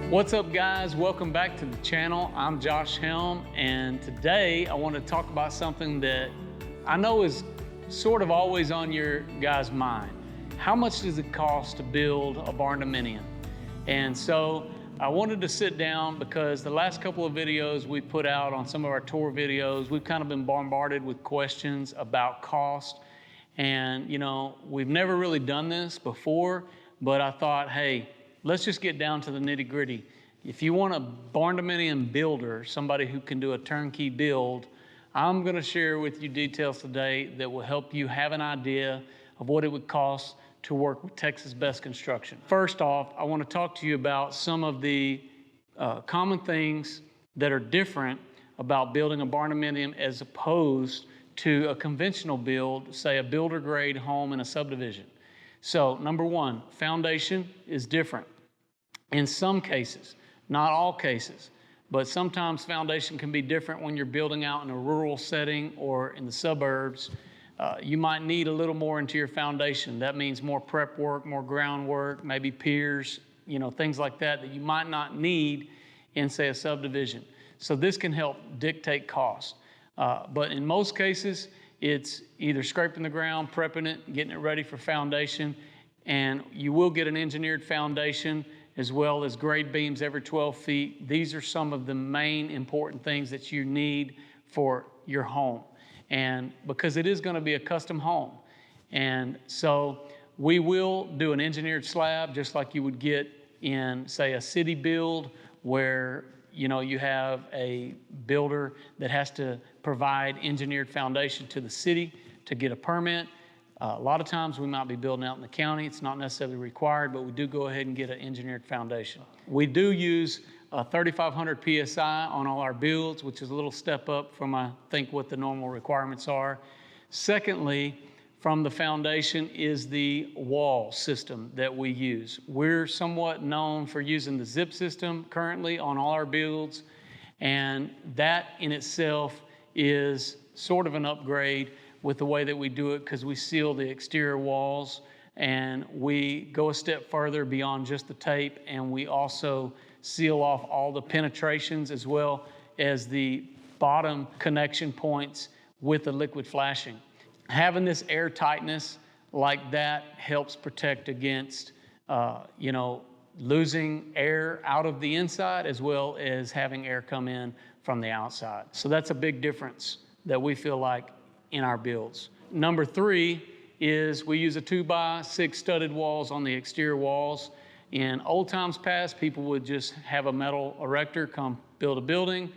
What's up, guys? Welcome back to the channel. I'm Josh Helm, and today I want to talk about something that I know is sort of always on your guys' mind. How much does it cost to build a barndominium? And so I wanted to sit down because the last couple of videos we put out on some of our tour videos, we've kind of been bombarded with questions about cost. And you know, we've never really done this before, but I thought, hey, let's just get down to the nitty-gritty. If you want a barndominium builder, somebody who can do a turnkey build, I'm gonna share with you details today that will help you have an idea of what it would cost to work with Texas Best Construction. First off, I wanna talk to you about some of the common things that are different about building a barndominium as opposed to a conventional build, say a builder grade home in a subdivision. So number one, foundation is different. In some cases, not all cases, but sometimes foundation can be different when you're building out in a rural setting or in the suburbs. You might need a little more into your foundation. That means more prep work, more groundwork, maybe piers, you know, things like that that you might not need in, say, a subdivision. So this can help dictate cost. But in most cases, it's either scraping the ground, prepping it, getting it ready for foundation, and you will get an engineered foundation as well as grade beams every 12 feet. These are some of the main important things that you need for your home. And because it is gonna be a custom home. And so we will do an engineered slab just like you would get in, say, a city build where you know, you have a builder that has to provide engineered foundation to the city to get a permit. A lot of times we might be building out in the county. It's not necessarily required, but we do go ahead and get an engineered foundation. We do use 3,500 PSI on all our builds, which is a little step up from, I think, what the normal requirements are. Secondly, from the foundation is the wall system that we use. We're somewhat known for using the zip system currently on all our builds, and that in itself is sort of an upgrade with the way that we do it because we seal the exterior walls and we go a step further beyond just the tape, and we also seal off all the penetrations as well as the bottom connection points with the liquid flashing. Having this air tightness like that helps protect against, you know, losing air out of the inside as well as having air come in from the outside. So that's a big difference that we feel like in our builds. Number three is we use a 2x6 studded walls on the exterior walls. In old times past, people would just have a metal erector come build a building,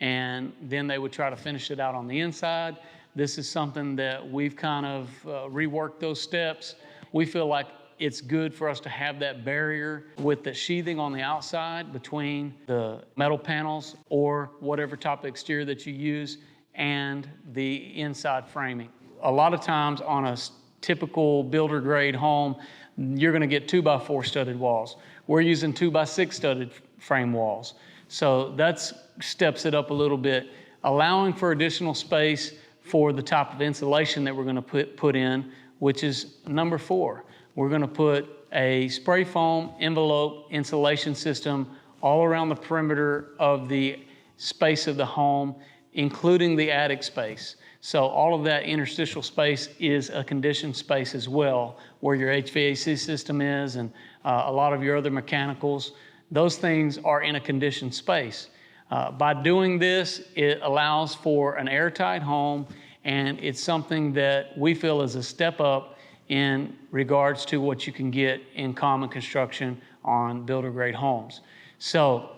and then they would try to finish it out on the inside. This is something that we've kind of reworked those steps. We feel like it's good for us to have that barrier with the sheathing on the outside between the metal panels or whatever type of exterior that you use and the inside framing. A lot of times on a typical builder grade home, you're gonna get 2x4 studded walls. We're using 2x6 studded frame walls. So that steps it up a little bit, allowing for additional space for the type of insulation that we're gonna put in, which is number 4. We're gonna put a spray foam envelope insulation system all around the perimeter of the space of the home, including the attic space. So all of that interstitial space is a conditioned space as well, where your HVAC system is and a lot of your other mechanicals. Those things are in a conditioned space. By doing this, it allows for an airtight home, and it's something that we feel is a step up in regards to what you can get in common construction on builder grade homes. So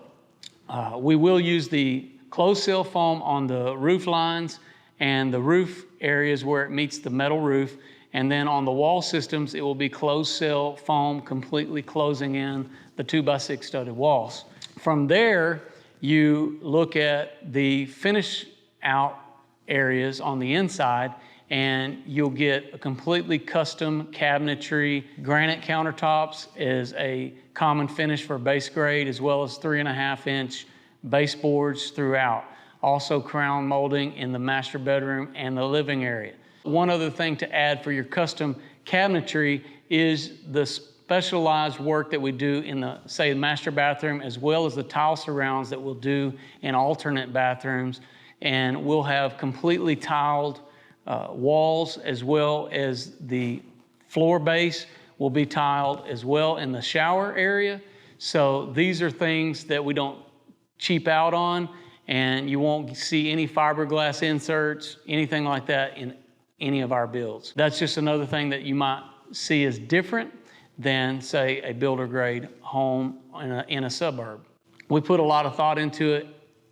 we will use the closed cell foam on the roof lines and the roof areas where it meets the metal roof. And then on the wall systems, it will be closed cell foam completely closing in the 2x6 studded walls. From there, you look at the finish out areas on the inside, and you'll get a completely custom cabinetry. Granite countertops is a common finish for base grade, as well as 3.5-inch baseboards throughout. Also crown molding in the master bedroom and the living area. One other thing to add for your custom cabinetry is the specialized work that we do in the, say, the master bathroom, as well as the tile surrounds that we'll do in alternate bathrooms. And we'll have completely tiled walls, as well as the floor base will be tiled as well in the shower area. So these are things that we don't cheap out on, and you won't see any fiberglass inserts, anything like that in any of our builds. That's just another thing that you might see as different than, say, a builder grade home in a suburb. We put a lot of thought into it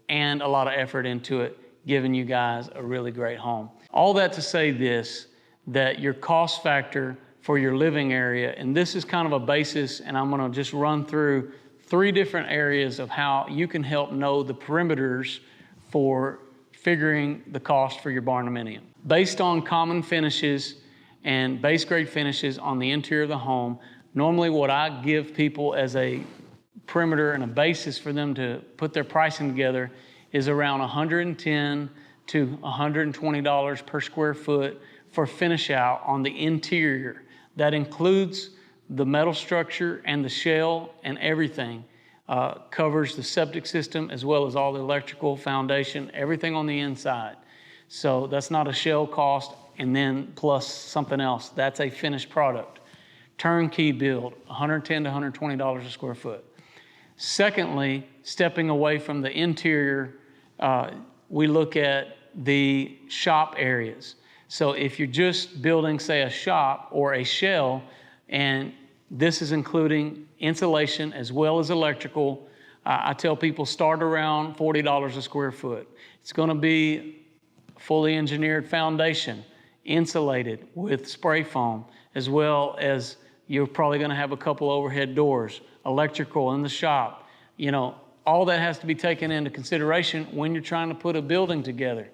and a lot of effort into it, giving you guys a really great home. All that to say this, that your cost factor for your living area, and this is kind of a basis, and I'm gonna just run through 3 different areas of how you can help know the perimeters for figuring the cost for your Barndominium. Based on common finishes and base grade finishes on the interior of the home, normally what I give people as a perimeter and a basis for them to put their pricing together is around $110 to $120 per square foot for finish out on the interior. That includes the metal structure and the shell and everything. Covers the septic system as well as all the electrical foundation, everything on the inside. So that's not a shell cost and then plus something else. That's a finished product. Turnkey build, $110 to $120 a square foot. Secondly, stepping away from the interior, we look at the shop areas. So if you're just building, say, a shop or a shell, and this is including insulation as well as electrical, I tell people start around $40 a square foot. It's gonna be fully engineered foundation, insulated with spray foam, as well as you're probably gonna have a couple overhead doors, electrical in the shop. You know, all that has to be taken into consideration when you're trying to put a building together.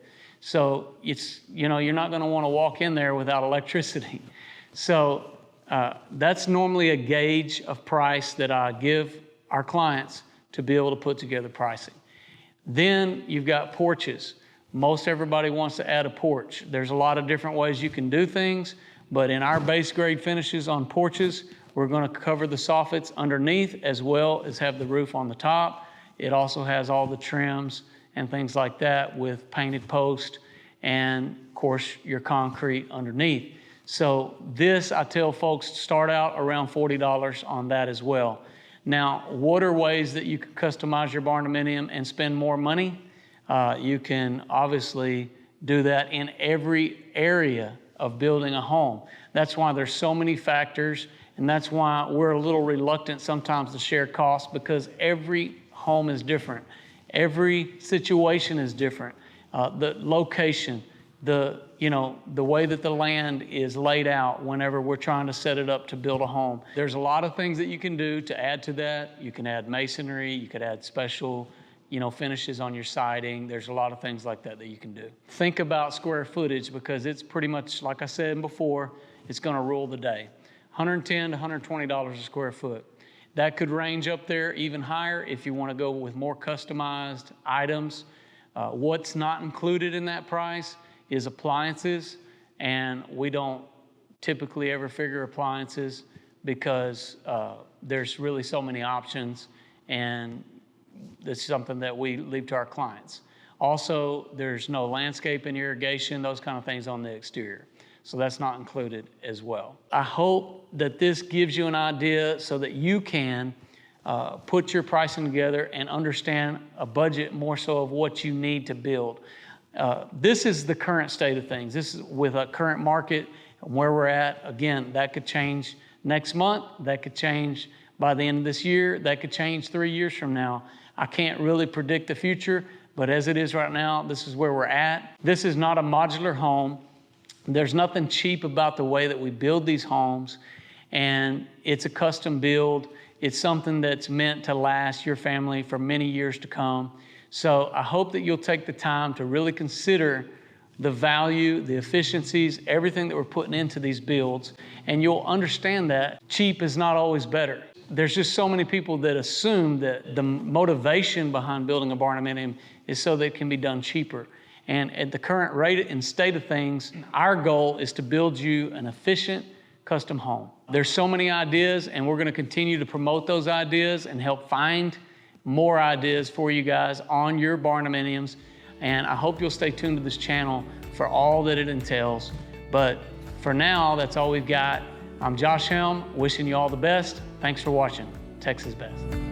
So it's, you know, you're not gonna wanna walk in there without electricity. So that's normally a gauge of price that I give our clients to be able to put together pricing. Then you've got porches. Most everybody wants to add a porch. There's a lot of different ways you can do things, but in our base grade finishes on porches, we're gonna cover the soffits underneath as well as have the roof on the top. It also has all the trims and things like that with painted post and, of course, your concrete underneath. So this, I tell folks, start out around $40 on that as well. Now, what are ways that you can customize your Barndominium and spend more money? You can obviously do that in every area of building a home. That's why there's so many factors, and that's why we're a little reluctant sometimes to share costs, because every home is different. Every situation is different. The location, the way that the land is laid out whenever we're trying to set it up to build a home. There's a lot of things that you can do to add to that. You can add masonry, you could add special, finishes on your siding. There's a lot of things like that that you can do. Think about square footage, because it's pretty much, like I said before, it's gonna rule the day. $110 to $120 a square foot. That could range up there even higher if you wanna go with more customized items. What's not included in that price is appliances, and we don't typically ever figure appliances because there's really so many options, and that's something that we leave to our clients. Also, there's no landscape and irrigation, those kind of things on the exterior. So that's not included as well. I hope that this gives you an idea so that you can put your pricing together and understand a budget more so of what you need to build. This is the current state of things. This is with a current market and where we're at. Again, that could change next month. That could change by the end of this year. That could change 3 years from now. I can't really predict the future, but as it is right now, this is where we're at. This is not a modular home. There's nothing cheap about the way that we build these homes, and it's a custom build. It's something that's meant to last your family for many years to come. So I hope that you'll take the time to really consider the value, the efficiencies, everything that we're putting into these builds, and you'll understand that cheap is not always better. There's just so many people that assume that the motivation behind building a Barndominium is so that it can be done cheaper. And at the current rate and state of things, our goal is to build you an efficient, custom home. There's so many ideas, and we're gonna continue to promote those ideas and help find more ideas for you guys on your barndominiums. And I hope you'll stay tuned to this channel for all that it entails. But for now, that's all we've got. I'm Josh Helm, wishing you all the best. Thanks for watching. Texas Best.